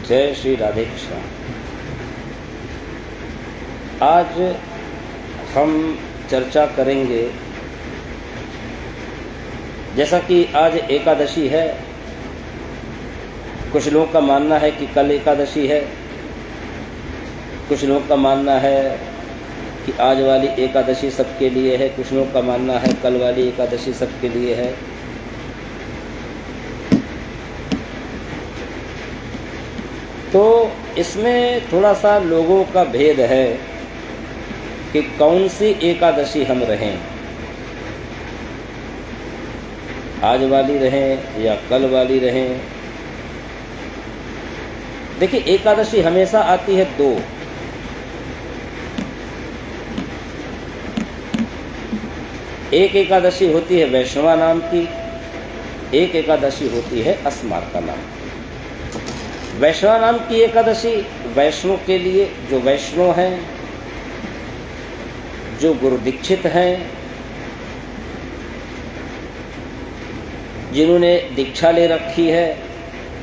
जय श्री राधे कृष्ण। आज हम चर्चा करेंगे, जैसा कि आज एकादशी है। कुछ लोगों का मानना है कि कल एकादशी है, कुछ लोगों का मानना है कि आज वाली एकादशी सबके लिए है, कुछ लोगों का मानना है कल वाली एकादशी सबके लिए है। तो इसमें थोड़ा सा लोगों का भेद है कि कौन सी एकादशी हम रहें, आज वाली रहें या कल वाली रहें। देखिए, एकादशी हमेशा आती है दो। एक एकादशी होती है वैष्णवा नाम की, एक एकादशी होती है अस्मार्ता नाम की। वैष्णव नाम की एकादशी वैष्णव के लिए, जो वैष्णव हैं, जो गुरु दीक्षित हैं, जिन्होंने दीक्षा ले रखी है,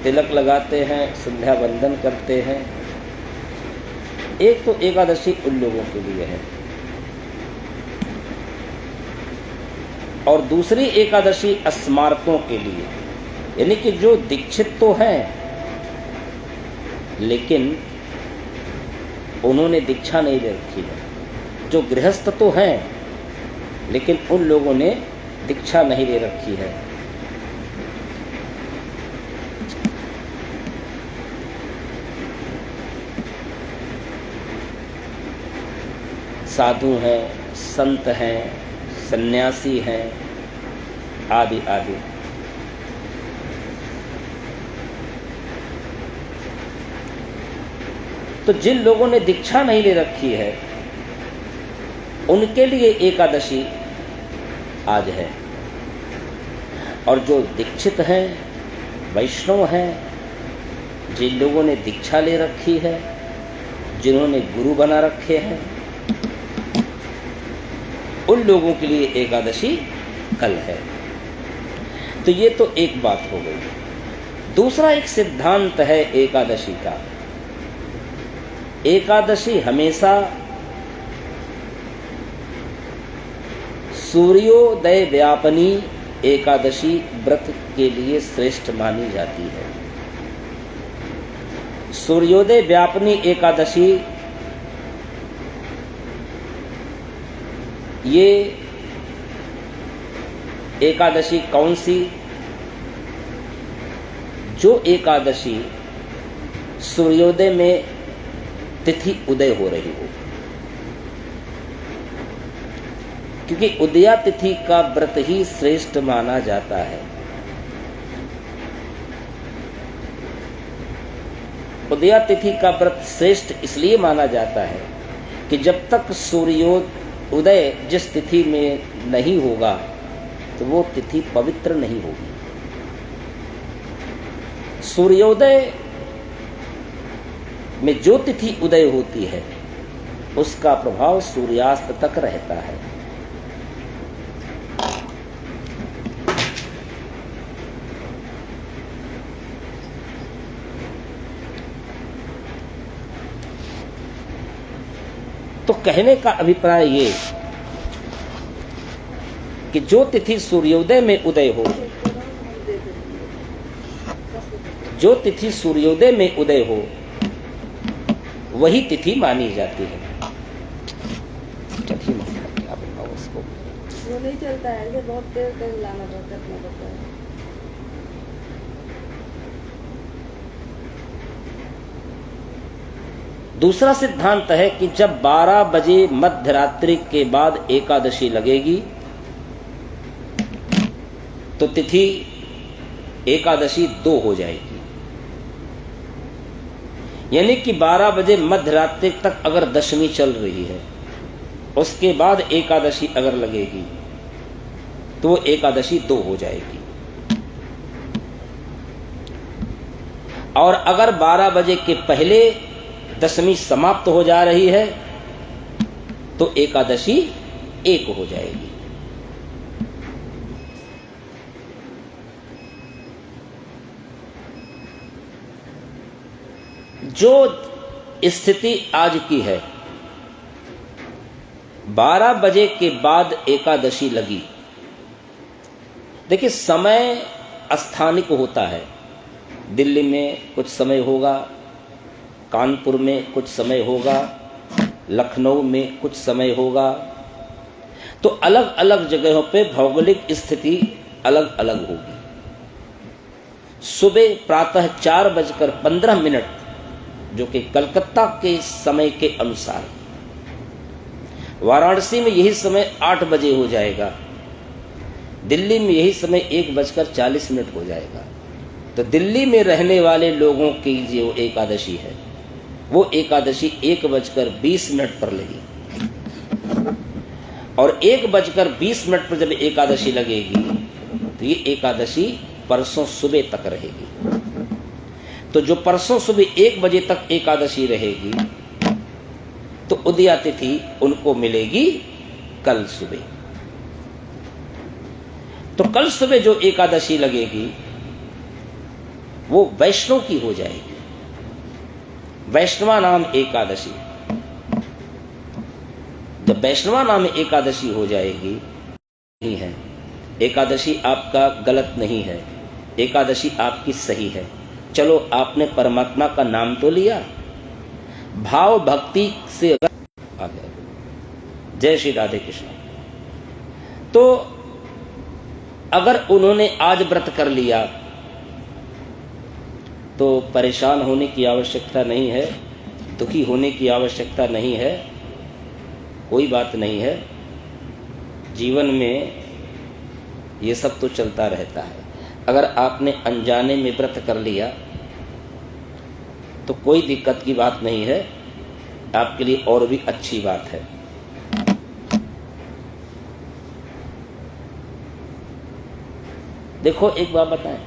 तिलक लगाते हैं, संध्या वंदन करते हैं। एक तो एकादशी उन लोगों के लिए है, और दूसरी एकादशी अस्मार्तों के लिए, यानी कि जो दीक्षित तो हैं लेकिन उन्होंने दीक्षा नहीं ले रखी है, जो गृहस्थ तो हैं लेकिन उन लोगों ने दीक्षा नहीं ले रखी है। साधु हैं, संत हैं, सन्यासी हैं, आदि आदि। तो जिन लोगों ने दीक्षा नहीं ले रखी है उनके लिए एकादशी आज है, और जो दीक्षित हैं, वैष्णव हैं, जिन लोगों ने दीक्षा ले रखी है, जिन्होंने गुरु बना रखे हैं, उन लोगों के लिए एकादशी कल है। तो ये तो एक बात हो गई। दूसरा एक सिद्धांत है एकादशी का। एकादशी हमेशा सूर्योदय व्यापनी एकादशी व्रत के लिए श्रेष्ठ मानी जाती है। सूर्योदय व्यापनी एकादशी ये एकादशी कौन सी? जो एकादशी सूर्योदय में तिथि उदय हो रही हो, क्योंकि उदया तिथि का व्रत ही श्रेष्ठ माना जाता है। उदया तिथि का व्रत श्रेष्ठ इसलिए माना जाता है कि जब तक सूर्योदय जिस तिथि में नहीं होगा तो वो तिथि पवित्र नहीं होगी। सूर्योदय में जो तिथि उदय होती है उसका प्रभाव सूर्यास्त तक रहता है। तो कहने का अभिप्राय ये कि जो तिथि सूर्योदय में उदय हो, जो तिथि सूर्योदय में उदय हो, वही तिथि मानी जाती है। क्या बताओ उसको, वो नहीं चलता है, बहुत देर तक लाना पड़ता है। दूसरा सिद्धांत है कि जब 12 बजे मध्य रात्रि के बाद एकादशी लगेगी तो तिथि एकादशी 2 हो जाएगी। यानी कि 12 बजे मध्य रात्रि तक अगर दशमी चल रही है, उसके बाद एकादशी अगर लगेगी तो वो एकादशी 2 हो जाएगी। और अगर 12 बजे के पहले दशमी समाप्त हो जा रही है तो एकादशी 1 हो जाएगी। जो स्थिति आज की है, 12 बजे के बाद एकादशी लगी। देखिए, समय स्थानिक होता है। दिल्ली में कुछ समय होगा, कानपुर में कुछ समय होगा, लखनऊ में कुछ समय होगा। तो अलग अलग जगहों पे भौगोलिक स्थिति अलग अलग होगी। सुबह प्रातः 4:15 जो कि कलकत्ता के समय के अनुसार, वाराणसी में यही समय 8 बजे हो जाएगा, दिल्ली में यही समय 1:40 हो जाएगा। तो दिल्ली में रहने वाले लोगों की जो एकादशी है, वो एकादशी 1:20 पर लगी। और 1:20 पर जब एकादशी लगेगी तो ये एकादशी परसों सुबह तक रहेगी। तो जो परसों सुबह 1 बजे तक एकादशी रहेगी, तो उदया तिथि उनको मिलेगी कल सुबह। तो कल सुबह जो एकादशी लगेगी वो वैष्णव की हो जाएगी, वैष्णवा नाम एकादशी। जब वैष्णवा नाम एकादशी हो जाएगी, नहीं है एकादशी आपका गलत नहीं है, एकादशी आपकी सही है। चलो, आपने परमात्मा का नाम तो लिया, भाव भक्ति से आ गया। जय श्री राधे कृष्ण। तो अगर उन्होंने आज व्रत कर लिया तो परेशान होने की आवश्यकता नहीं है, दुखी होने की आवश्यकता नहीं है, कोई बात नहीं है। जीवन में ये सब तो चलता रहता है। अगर आपने अनजाने में व्रत कर लिया तो कोई दिक्कत की बात नहीं है, आपके लिए और भी अच्छी बात है। देखो, एक बात बताएं,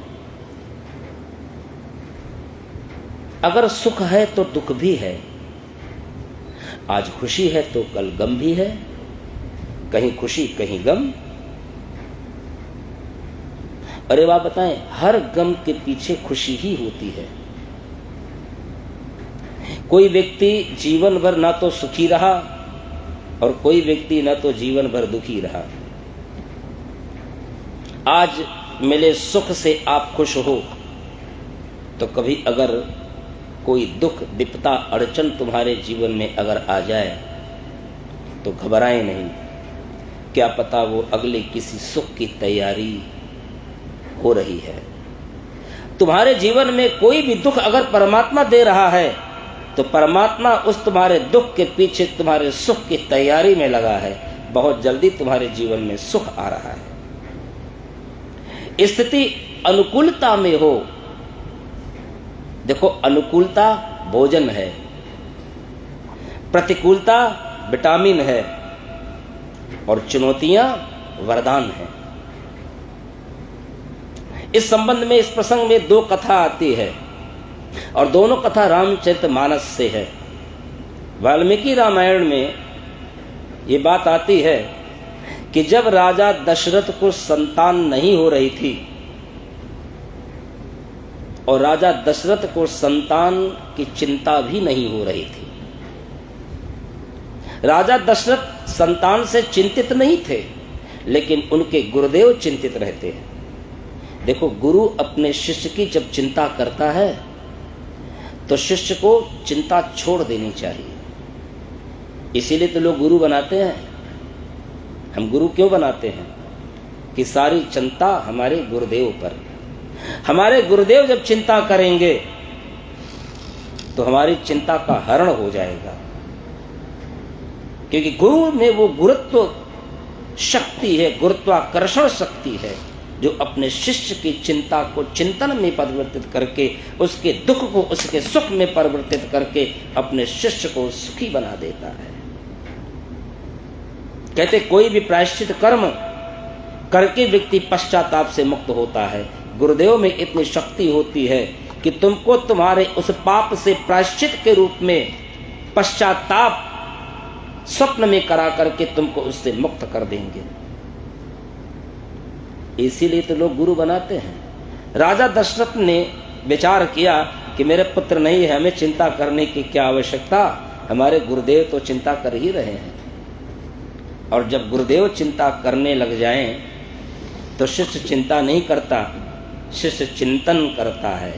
अगर सुख है तो दुख भी है, आज खुशी है तो कल गम भी है, कहीं खुशी कहीं गम। अरे बात बताएं, हर गम के पीछे खुशी ही होती है। कोई व्यक्ति जीवन भर ना तो सुखी रहा और कोई व्यक्ति ना तो जीवन भर दुखी रहा। आज मिले सुख से आप खुश हो, तो कभी अगर कोई दुख, विपदा, अड़चन तुम्हारे जीवन में अगर आ जाए तो घबराएं नहीं। क्या पता वो अगले किसी सुख की तैयारी हो रही है। तुम्हारे जीवन में कोई भी दुख अगर परमात्मा दे रहा है तो परमात्मा उस तुम्हारे दुख के पीछे तुम्हारे सुख की तैयारी में लगा है। बहुत जल्दी तुम्हारे जीवन में सुख आ रहा है। स्थिति अनुकूलता में हो, देखो, अनुकूलता भोजन है, प्रतिकूलता विटामिन है और चुनौतियां वरदान है। इस संबंध में, इस प्रसंग में 2 कथा आती है और दोनों कथा रामचरितमानस से है। वाल्मीकि रामायण में ये बात आती है कि जब राजा दशरथ को संतान नहीं हो रही थी और राजा दशरथ को संतान की चिंता भी नहीं हो रही थी, राजा दशरथ संतान से चिंतित नहीं थे, लेकिन उनके गुरुदेव चिंतित रहते हैं। देखो, गुरु अपने शिष्य की जब चिंता करता है तो शिष्य को चिंता छोड़ देनी चाहिए। इसीलिए तो लोग गुरु बनाते हैं। हम गुरु क्यों बनाते हैं? कि सारी चिंता हमारे गुरुदेव पर। हमारे गुरुदेव जब चिंता करेंगे तो हमारी चिंता का हरण हो जाएगा, क्योंकि गुरु में वो गुरुत्व शक्ति है, गुरुत्वाकर्षण शक्ति है, जो अपने शिष्य की चिंता को चिंतन में परिवर्तित करके, उसके दुख को उसके सुख में परिवर्तित करके अपने शिष्य को सुखी बना देता है। कहते, कोई भी प्रायश्चित कर्म करके व्यक्ति पश्चाताप से मुक्त होता है। गुरुदेव में इतनी शक्ति होती है कि तुमको तुम्हारे उस पाप से प्रायश्चित के रूप में पश्चाताप स्वप्न में करा करके तुमको उससे मुक्त कर देंगे। इसीलिए तो लोग गुरु बनाते हैं। राजा दशरथ ने विचार किया कि मेरे पुत्र नहीं है, हमें चिंता करने की क्या आवश्यकता, हमारे गुरुदेव तो चिंता कर ही रहे हैं। और जब गुरुदेव चिंता करने लग जाएं तो शिष्य चिंता नहीं करता, शिष्य चिंतन करता है।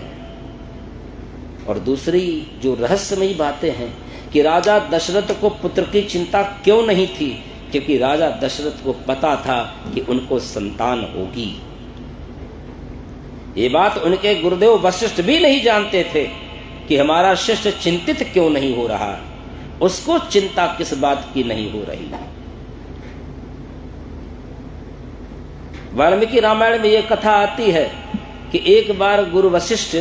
और दूसरी जो रहस्यमयी बातें हैं कि राजा दशरथ को पुत्र की चिंता क्यों नहीं थी, क्योंकि राजा दशरथ को पता था कि उनको संतान होगी। ये बात उनके गुरुदेव वशिष्ठ भी नहीं जानते थे कि हमारा शिष्य चिंतित क्यों नहीं हो रहा, उसको चिंता किस बात की नहीं हो रही। वाल्मीकि रामायण में यह कथा आती है कि एक बार गुरु वशिष्ठ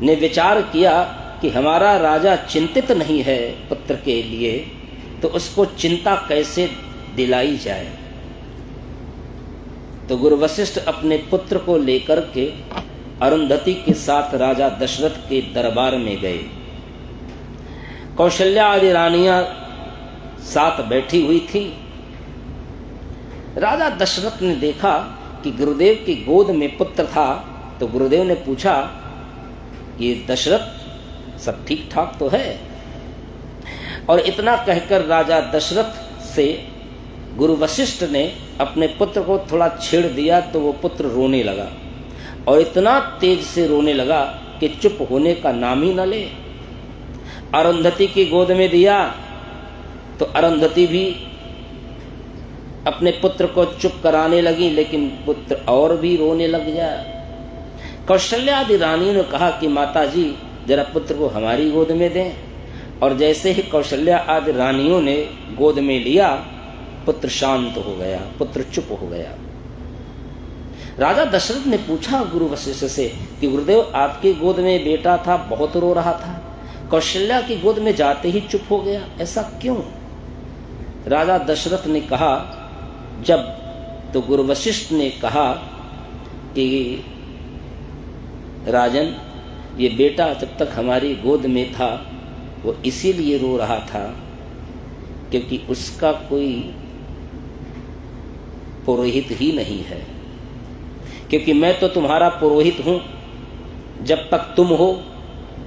ने विचार किया कि हमारा राजा चिंतित नहीं है पुत्र के लिए, तो उसको चिंता कैसे दिलाई जाए। तो गुरु वशिष्ठ अपने पुत्र को लेकर के अरुंधति के साथ राजा दशरथ के दरबार में गए। कौशल्या आदि रानियां साथ बैठी हुई थी। राजा दशरथ ने देखा कि गुरुदेव की गोद में पुत्र था, तो गुरुदेव ने पूछा कि दशरथ सब ठीक ठाक तो है। और इतना कहकर राजा दशरथ से गुरु वशिष्ठ ने अपने पुत्र को थोड़ा छेड़ दिया, तो वो पुत्र रोने लगा और इतना तेज से रोने लगा कि चुप होने का नाम ही न ले। अरुंधति की गोद में दिया तो अरुंधति भी अपने पुत्र को चुप कराने लगी, लेकिन पुत्र और भी रोने लग गया। कौशल्या आदि रानियों ने कहा कि माता जी जरा पुत्र को हमारी गोद में दें। और जैसे ही कौशल्या आदि रानियों ने गोद में लिया, पुत्र शांत हो गया, पुत्र चुप हो गया। राजा दशरथ ने पूछा गुरु वशिष्ठ से कि गुरुदेव आपकी गोद में बेटा था, बहुत रो रहा था, कौशल्या की गोद में जाते ही चुप हो गया, ऐसा क्यों? राजा दशरथ ने कहा, जब तो गुरु वशिष्ठ ने कहा कि राजन, ये बेटा जब तक हमारी गोद में था वो इसीलिए रो रहा था क्योंकि उसका कोई पुरोहित ही नहीं है, क्योंकि मैं तो तुम्हारा पुरोहित हूं। जब तक तुम हो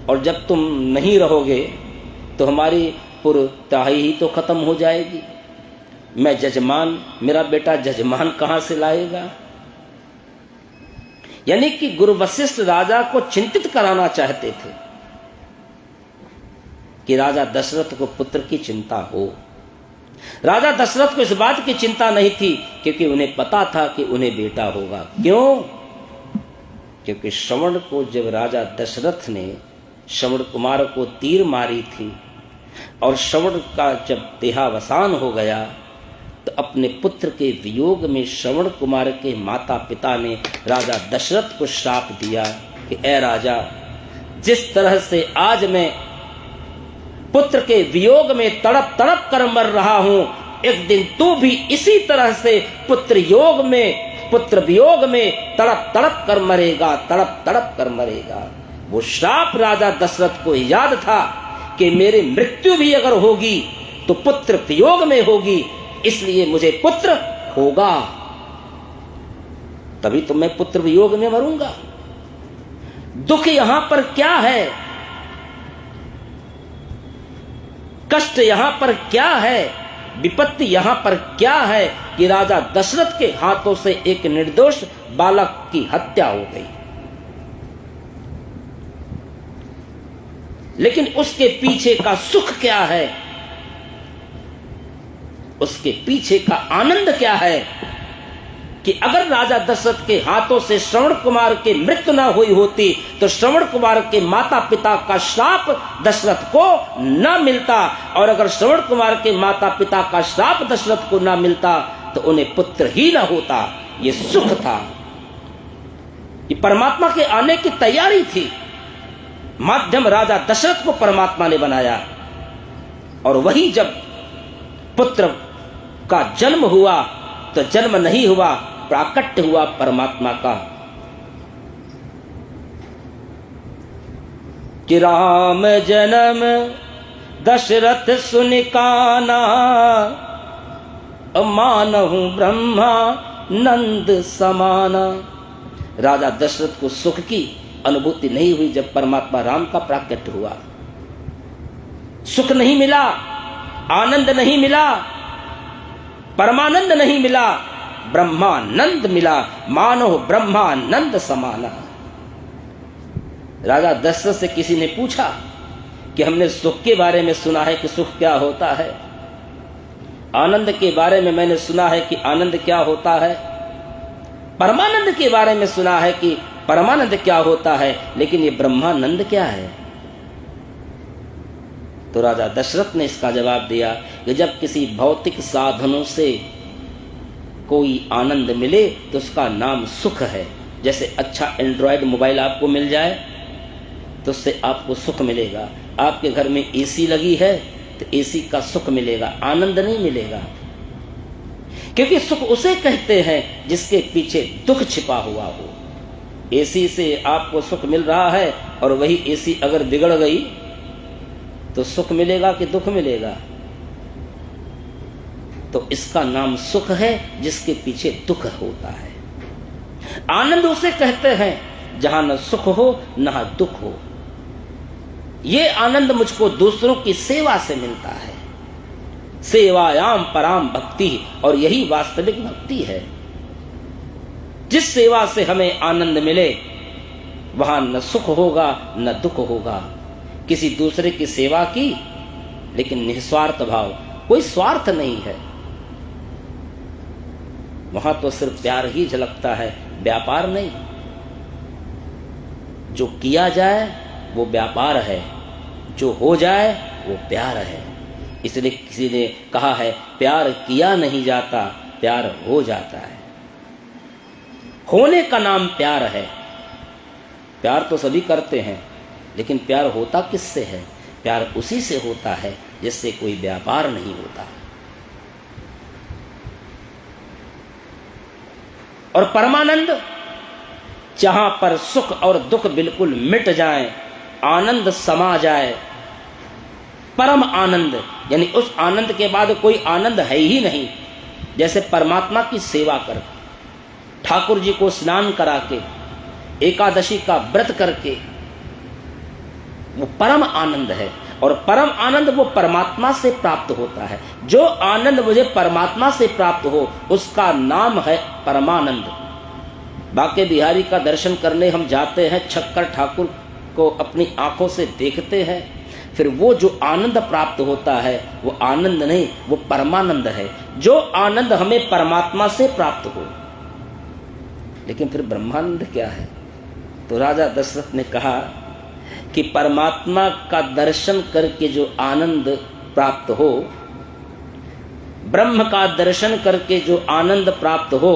और जब तुम नहीं रहोगे तो हमारी पुरताही ही तो खत्म हो जाएगी। मैं जजमान, मेरा बेटा जजमान कहां से लाएगा? यानी कि गुरु वशिष्ठ राजा को चिंतित कराना चाहते थे कि राजा दशरथ को पुत्र की चिंता हो। राजा दशरथ को इस बात की चिंता नहीं थी क्योंकि उन्हें पता था कि उन्हें बेटा होगा। क्यों? क्योंकि श्रवण को जब राजा दशरथ ने श्रवण कुमार को तीर मारी थी और श्रवण का जब देहावसान हो गया तो अपने पुत्र के वियोग में श्रवण कुमार के माता पिता ने राजा दशरथ को श्राप दिया कि ऐ राजा, जिस तरह से आज मैं पुत्र के वियोग में तड़प तड़प कर मर रहा हूं, एक दिन तू भी इसी तरह से पुत्र वियोग में तड़प तड़प कर मरेगा, तड़प तड़प कर मरेगा। वो श्राप राजा दशरथ को याद था कि मेरी मृत्यु भी अगर होगी तो पुत्र वियोग में होगी, इसलिए मुझे पुत्र होगा, तभी तो मैं पुत्र वियोग में मरूंगा। दुख यहां पर क्या है, कष्ट यहां पर क्या है, विपत्ति यहां पर क्या है कि राजा दशरथ के हाथों से एक निर्दोष बालक की हत्या हो गई। लेकिन उसके पीछे का सुख क्या है, उसके पीछे का आनंद क्या है कि अगर राजा दशरथ के हाथों से श्रवण कुमार की मृत्यु न हुई होती तो श्रवण कुमार के माता पिता का श्राप दशरथ को न मिलता, और अगर श्रवण कुमार के माता पिता का श्राप दशरथ को न मिलता तो उन्हें पुत्र ही न होता। ये सुख था, ये परमात्मा के आने की तैयारी थी। माध्यम राजा दशरथ को परमात्मा ने बनाया, और वही जब पुत्र का जन्म हुआ तो जन्म नहीं हुआ, प्राकट्य हुआ परमात्मा का कि राम जन्म दशरथ सुनि काना, मानहु ब्रह्मा नंद समाना। राजा दशरथ को सुख की अनुभूति नहीं हुई जब परमात्मा राम का प्राकट्य हुआ। सुख नहीं मिला, आनंद नहीं मिला, परमानंद नहीं मिला, ब्रह्मानंद मिला। मानो ब्रह्मानंद समाना। राजा दशरथ से किसी ने पूछा कि हमने सुख के बारे में सुना है कि सुख क्या होता है, आनंद के बारे में मैंने सुना है कि आनंद क्या होता है, परमानंद के बारे में सुना है कि परमानंद क्या होता है, लेकिन ये ब्रह्मानंद क्या है? तो राजा दशरथ ने इसका जवाब दिया कि जब किसी भौतिक साधनों से कोई आनंद मिले तो उसका नाम सुख है। जैसे अच्छा एंड्रॉयड मोबाइल आपको मिल जाए तो उससे आपको सुख मिलेगा। आपके घर में एसी लगी है तो एसी का सुख मिलेगा, आनंद नहीं मिलेगा। क्योंकि सुख उसे कहते हैं जिसके पीछे दुख छिपा हुआ हो। एसी से आपको सुख मिल रहा है और वही एसी अगर बिगड़ गई तो सुख मिलेगा कि दुख मिलेगा? तो इसका नाम सुख है जिसके पीछे दुख होता है। आनंद उसे कहते हैं जहां न सुख हो न दुख हो। ये आनंद मुझको दूसरों की सेवा से मिलता है। सेवायाम पराम भक्ति, और यही वास्तविक भक्ति है। जिस सेवा से हमें आनंद मिले वहां न सुख होगा न दुख होगा। किसी दूसरे की सेवा की, लेकिन निस्वार्थ भाव, कोई स्वार्थ नहीं है। वहां तो सिर्फ प्यार ही झलकता है, व्यापार नहीं। जो किया जाए वो व्यापार है, जो हो जाए वो प्यार है। इसलिए किसी ने कहा है प्यार किया नहीं जाता, प्यार हो जाता है। होने का नाम प्यार है। प्यार तो सभी करते हैं, लेकिन प्यार होता किससे है? प्यार उसी से होता है जिससे कोई व्यापार नहीं होता। और परमानंद, जहां पर सुख और दुख बिल्कुल मिट जाएं, आनंद समा जाए, परम आनंद, यानी उस आनंद के बाद कोई आनंद है ही नहीं। जैसे परमात्मा की सेवा कर, ठाकुर जी को स्नान करा के, एकादशी का व्रत करके, वो परम आनंद है। और परम आनंद वो परमात्मा से प्राप्त होता है। जो आनंद मुझे परमात्मा से प्राप्त हो उसका नाम है परमानंद। बांके बिहारी का दर्शन करने हम जाते हैं, छक्कर ठाकुर को अपनी आंखों से देखते हैं, फिर वो जो आनंद प्राप्त होता है वो आनंद नहीं, वो परमानंद है। जो आनंद हमें परमात्मा से प्राप्त हो। लेकिन फिर ब्रह्मानंद क्या है? तो राजा दशरथ ने कहा कि परमात्मा का दर्शन करके जो आनंद प्राप्त हो, ब्रह्म का दर्शन करके जो आनंद प्राप्त हो,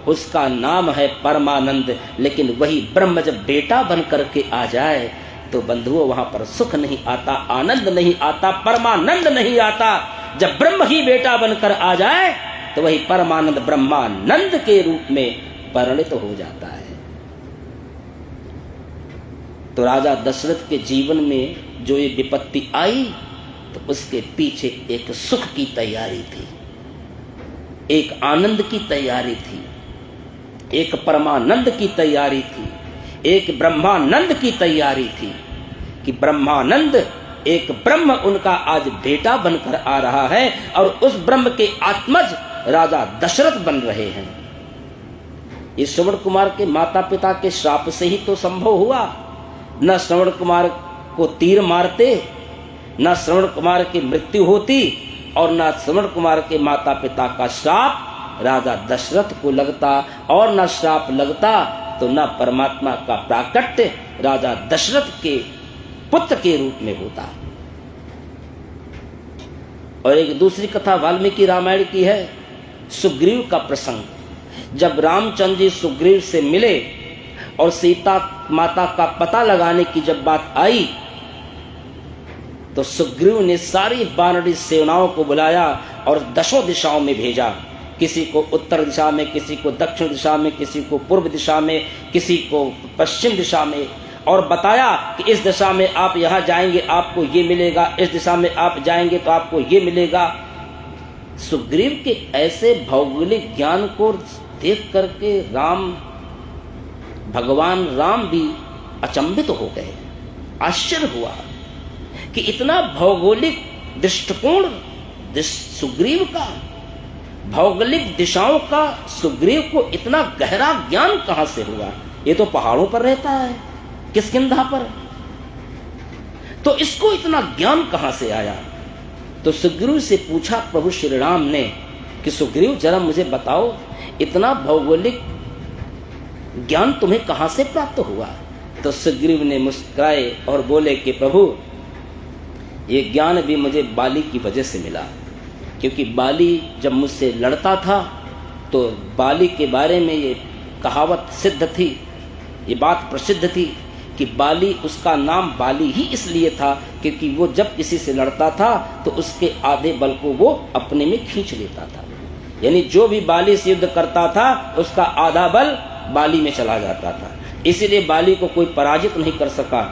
उसका नाम है परमानंद। लेकिन वही ब्रह्म जब बेटा बन करके आ जाए तो बंधुओं वहां पर सुख नहीं आता, आनंद नहीं आता, परमानंद नहीं आता। जब ब्रह्म ही बेटा बनकर आ जाए तो वही परमानंद ब्रह्मानंद के रूप में परिणित हो जाता है। तो राजा दशरथ के जीवन में जो ये विपत्ति आई तो उसके पीछे एक सुख की तैयारी थी, एक आनंद की तैयारी थी, एक परमानंद की तैयारी थी, एक ब्रह्मानंद की तैयारी थी कि ब्रह्मानंद, एक ब्रह्म उनका आज बेटा बनकर आ रहा है और उस ब्रह्म के आत्मज राजा दशरथ बन रहे हैं। ये श्रवण कुमार के माता पिता के श्राप से ही तो संभव हुआ। न श्रवण कुमार को तीर मारते, न श्रवण कुमार की मृत्यु होती, और न श्रवण कुमार के माता पिता का श्राप राजा दशरथ को लगता, और न श्राप लगता तो न परमात्मा का प्राकट्य राजा दशरथ के पुत्र के रूप में होता। और एक दूसरी कथा वाल्मीकि रामायण की है, सुग्रीव का प्रसंग। जब रामचंद्र जी सुग्रीव से मिले और सीता माता का पता लगाने की जब बात आई तो सुग्रीव ने सारी वानरी सेनाओं को बुलाया और 10 दिशाओं में भेजा। किसी को उत्तर दिशा में, किसी को दक्षिण दिशा में, किसी को पूर्व दिशा में, किसी को पश्चिम दिशा में, और बताया कि इस दिशा में आप यहाँ जाएंगे आपको ये मिलेगा, इस दिशा में आप जाएंगे तो आपको ये मिलेगा। सुग्रीव के ऐसे भौगोलिक ज्ञान को देख करके भगवान राम भी अचंभित हो गए, आश्चर्य हुआ कि इतना भौगोलिक दृष्टिकोण सुग्रीव का, भौगोलिक दिशाओं का सुग्रीव को इतना गहरा ज्ञान कहां से हुआ? ये तो पहाड़ों पर रहता है, किष्किंधा पर, तो इसको इतना ज्ञान कहां से आया? तो सुग्रीव से पूछा प्रभु श्री राम ने कि सुग्रीव जरा मुझे बताओ, इतना भौगोलिक ज्ञान तुम्हें कहां से प्राप्त हुआ? तो सुग्रीव ने मुस्कुराए और बोले कि प्रभु, ये ज्ञान भी मुझे बाली की वजह से मिला, क्योंकि बाली जब मुझसे लड़ता था तो बाली के बारे में ये कहावत सिद्ध थी, ये बात प्रसिद्ध थी कि बाली, उसका नाम बाली ही इसलिए था क्योंकि वो जब किसी से लड़ता था तो उसके आधे बल को वो अपने में खींच लेता था। यानी जो भी बाली से युद्ध करता था उसका आधा बल बाली में चला जाता था, इसीलिए बाली को कोई पराजित नहीं कर सका।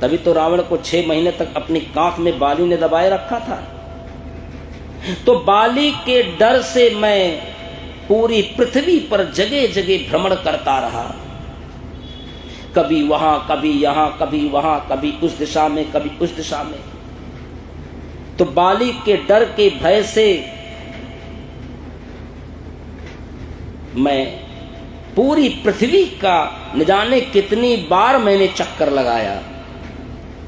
तभी तो रावण को 6 महीने तक अपनी कांख में बाली ने दबाए रखा था। तो बाली के डर से मैं पूरी पृथ्वी पर जगह जगह भ्रमण करता रहा, कभी वहां, कभी यहां, कभी वहां, कभी उस दिशा में, कभी उस दिशा में। तो बाली के डर के भय से मैं पूरी पृथ्वी का न जाने कितनी बार मैंने चक्कर लगाया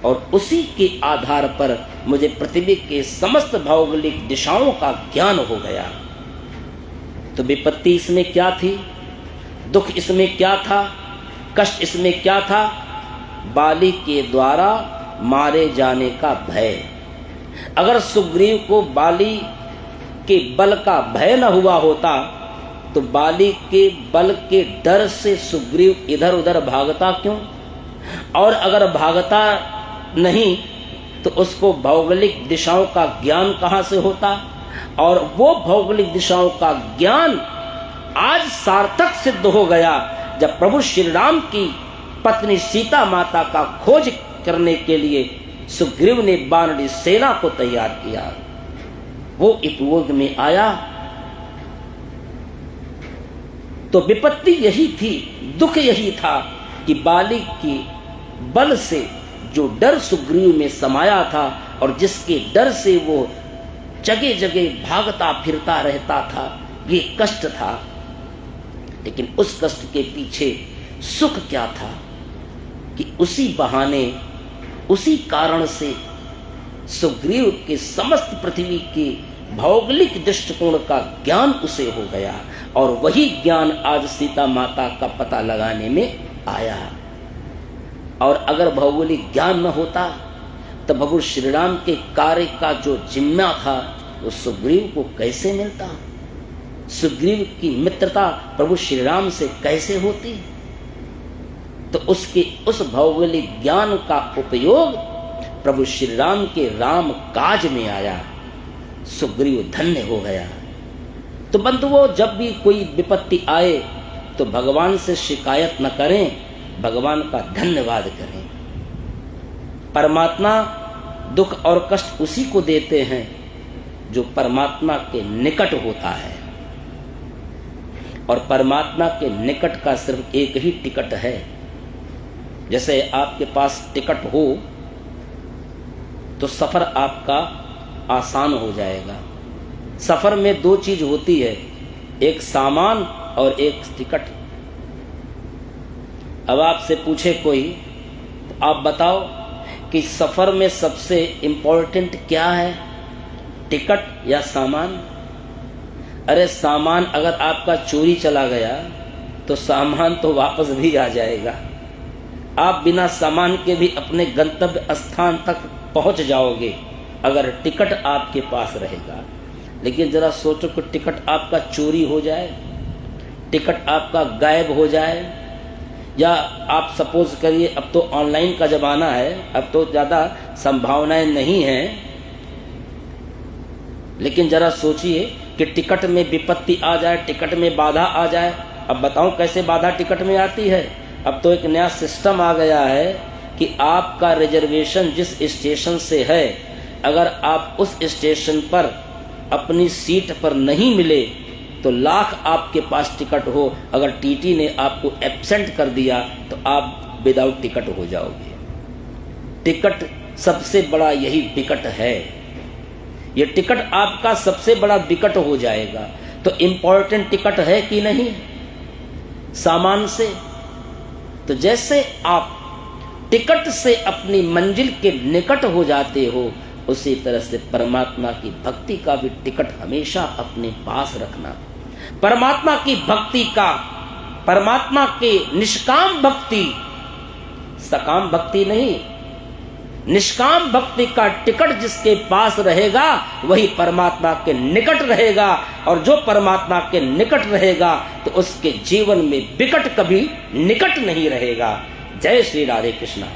और उसी के आधार पर मुझे पृथ्वी के समस्त भौगोलिक दिशाओं का ज्ञान हो गया। तो विपत्ति इसमें क्या थी? दुख इसमें क्या था? कष्ट इसमें क्या था? बाली के द्वारा मारे जाने का भय। अगर सुग्रीव को बाली के बल का भय न हुआ होता तो बाली के बल के डर से सुग्रीव इधर उधर भागता क्यों? और अगर भागता नहीं तो उसको भौगोलिक दिशाओं का ज्ञान कहां से होता? और वो भौगोलिक दिशाओं का ज्ञान आज सार्थक सिद्ध हो गया जब प्रभु श्री राम की पत्नी सीता माता का खोज करने के लिए सुग्रीव ने बानरी सेना को तैयार किया। वो उपयोग में आया। तो विपत्ति यही थी, दुख यही था कि बाली की बल से जो डर सुग्रीव में समाया था और जिसके डर से वो जगह जगह भागता फिरता रहता था, ये कष्ट था। लेकिन उस कष्ट के पीछे सुख क्या था कि उसी बहाने, उसी कारण से सुग्रीव के समस्त पृथ्वी के भौगोलिक दृष्टिकोण का ज्ञान उसे हो गया और वही ज्ञान आज सीता माता का पता लगाने में आया। और अगर भौगोलिक ज्ञान न होता तो प्रभु श्री राम के कार्य का जो जिम्मा था वो सुग्रीव को कैसे मिलता? सुग्रीव की मित्रता प्रभु श्री राम से कैसे होती? तो उसके उस भौगोलिक ज्ञान का उपयोग प्रभु श्री राम के राम काज में आया। सुग्रीव धन्य हो गया। तो बंधुओं, जब भी कोई विपत्ति आए तो भगवान से शिकायत न करें, भगवान का धन्यवाद करें। परमात्मा दुख और कष्ट उसी को देते हैं जो परमात्मा के निकट होता है, और परमात्मा के निकट का सिर्फ एक ही टिकट है। जैसे आपके पास टिकट हो तो सफर आपका आसान हो जाएगा। सफर में 2 चीज होती है, एक सामान और एक टिकट। अब आपसे पूछे कोई तो आप बताओ कि सफर में सबसे इंपॉर्टेंट क्या है, टिकट या सामान? अरे सामान अगर आपका चोरी चला गया तो सामान तो वापस भी आ जाएगा। आप बिना सामान के भी अपने गंतव्य स्थान तक पहुंच जाओगे अगर टिकट आपके पास रहेगा। लेकिन जरा सोचो कि टिकट आपका चोरी हो जाए, टिकट आपका गायब हो जाए, या आप सपोज करिए, अब तो ऑनलाइन का जमाना है, अब तो ज्यादा संभावनाएं नहीं हैं, लेकिन जरा सोचिए कि टिकट में विपत्ति आ जाए, टिकट में बाधा आ जाए। अब बताऊं कैसे बाधा टिकट में आती है? अब तो एक नया सिस्टम आ गया है कि आपका रिजर्वेशन जिस स्टेशन से है, अगर आप उस स्टेशन पर अपनी सीट पर नहीं मिले तो लाख आपके पास टिकट हो, अगर टीटी ने आपको एब्सेंट कर दिया तो आप विदाउट टिकट हो जाओगे। टिकट सबसे बड़ा यही विकट है, ये टिकट आपका सबसे बड़ा विकट हो जाएगा। तो इंपॉर्टेंट टिकट है कि नहीं सामान से? तो जैसे आप टिकट से अपनी मंजिल के निकट हो जाते हो, उसी तरह से परमात्मा की भक्ति का भी टिकट हमेशा अपने पास रखना। परमात्मा की भक्ति का, परमात्मा के निष्काम भक्ति, सकाम भक्ति नहीं, निष्काम भक्ति का टिकट जिसके पास रहेगा वही परमात्मा के निकट रहेगा। और जो परमात्मा के निकट रहेगा तो उसके जीवन में विकट कभी निकट नहीं रहेगा। जय श्री राधे कृष्णा।